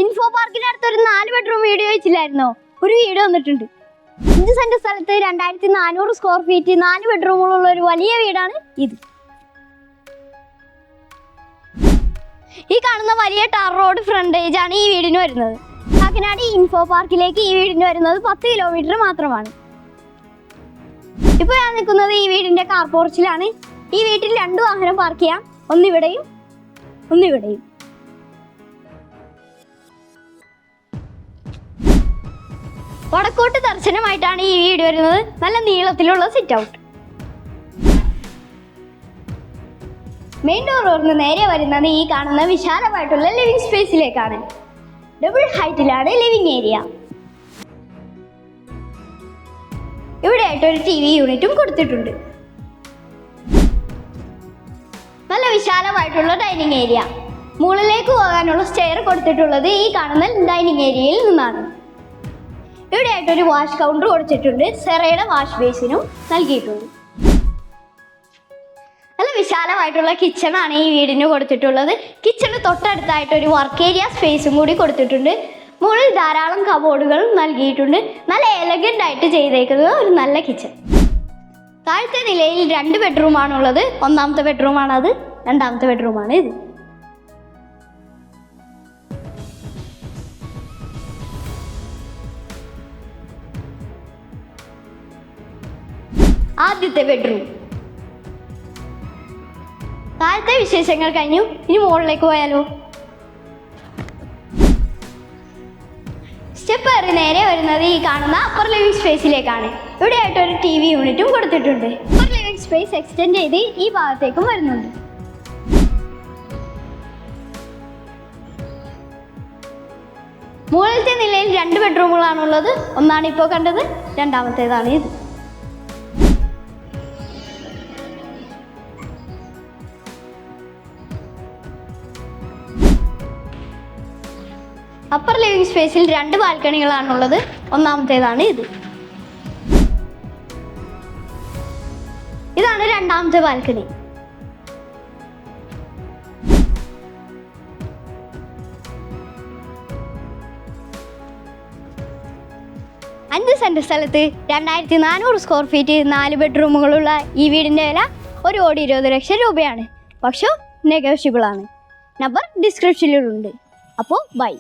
Info പാർക്കിനടുത്ത് ഒരു 4 bedroom video വെച്ചില്ലായിരുന്നോ? ഒരു video വന്നിട്ടുണ്ട്. 5 സെന്റ് സ്ഥലത്ത് 2400 സ്ക്വയർ ഫീറ്റ് 4 ബെഡ്റൂമുകളുള്ള ഒരു വലിയ വീടാണ് ഇത്. ഈ കാണുന്ന വലിയ ടാർ റോഡ് ഫ്രണ്ടേജ് ആണ് ഈ വീടിന് വരുന്നത്. കാക്കനാട് ഇൻഫോ പാർക്കിലേക്ക് ഈ വീടിന് വരുന്നത് 10 കിലോമീറ്റർ മാത്രമാണ്. ഇപ്പോൾ ഞാൻ നിൽക്കുന്നത് ഈ വീടിന്റെ കാർ പോർച്ചിലാണ്. ഈ വീട്ടിൽ 2 വാഹനം പാർക്ക് ചെയ്യാം, ഒന്നിവിടെയും ഒന്നിവിടെയും. വടക്കോട്ട് ദർശനമായിട്ടാണ് ഈ വീട് വരുന്നത്. നല്ല നീളത്തിലുള്ള സിറ്റ് ഔട്ട്. മെയിൻ ഡോർ തുറന്ന് നേരെ വരുന്നത് ഈ കാണുന്ന വിശാലമായിട്ടുള്ള ലിവിംഗ് സ്പേസിലേക്കാണ്. ഡബിൾ ഹൈറ്റിലാണ് ലിവിംഗ് ഏരിയ. ഇവിടെ ആയിട്ട് ഒരു TV യൂണിറ്റും കൊടുത്തിട്ടുണ്ട്. നല്ല വിശാലമായിട്ടുള്ള ഡൈനിങ് ഏരിയ. മുകളിലേക്ക് പോകാനുള്ള സ്റ്റെയർ കൊടുത്തിട്ടുള്ളത് ഈ കാണുന്ന ഡൈനിങ് ഏരിയയിൽ നിന്നാണ്. ഇവിടെ ആയിട്ടൊരു വാഷ് കൗണ്ടർ കൊടുത്തിട്ടുണ്ട്. സെറയുടെ വാഷ് ബേസിനും നൽകിയിട്ടുണ്ട്. നല്ല വിശാലമായിട്ടുള്ള കിച്ചൺ ആണ് ഈ വീടിന് കൊടുത്തിട്ടുള്ളത്. കിച്ചണ് തൊട്ടടുത്തായിട്ട് ഒരു വർക്ക് ഏരിയ സ്പേസും കൂടി കൊടുത്തിട്ടുണ്ട്. മുകളിൽ ധാരാളം കബോർഡുകൾ നൽകിയിട്ടുണ്ട്. നല്ല എലഗന്റ് ആയിട്ട് ചെയ്തേക്കുന്നത് ഒരു നല്ല കിച്ചൺ. താഴത്തെ നിലയിൽ 2 ബെഡ്റൂമാണുള്ളത്. ഒന്നാമത്തെ ബെഡ്റൂമാണത്, രണ്ടാമത്തെ ബെഡ്റൂമാണ് ഇത്. ആദ്യത്തെ ബെഡ്റൂം. താഴത്തെ വിശേഷങ്ങൾ കഴിഞ്ഞു. ഇനി മുകളിലേക്ക് പോയാലോ? സ്റ്റെപ്പ് കയറി നേരെ വരുന്നത് ഈ കാണുന്ന അപ്പർ ലിവിംഗ് സ്പേസിലേക്കാണ്. ഇവിടെ ആയിട്ട് ഒരു TV യൂണിറ്റും കൊടുത്തിട്ടുണ്ട്. അപ്പർ ലിവിംഗ് സ്പേസ് എക്സ്റ്റെൻഡ് ചെയ്ത് ഈ ഭാഗത്തേക്കും വരുന്നുണ്ട്. മുകളിലത്തെ നിലയിൽ 2 ബെഡ്റൂമുകളാണുള്ളത്. ഒന്നാണ് ഇപ്പോൾ കണ്ടത്, രണ്ടാമത്തേതാണ് ഇത്. അപ്പർ ലിവിംഗ് സ്പേസിൽ 2 ബാൽക്കണികളാണുള്ളത്. ഒന്നാമത്തേതാണ് ഇത്. ഇതാണ് രണ്ടാമത്തെ ബാൽക്കണി. അഞ്ച് സെന്റ് സ്ഥലത്ത് 2400 സ്ക്വയർ ഫീറ്റ് 4 ബെഡ്റൂമുകളുള്ള ഈ വീടിൻ്റെ വില 1,20,00,000 രൂപയാണ്. പക്ഷേ നെഗോഷ്യബിൾ ആണ്. നമ്പർ ഡിസ്ക്രിപ്ഷനിലുണ്ട്. അപ്പോൾ ബൈ.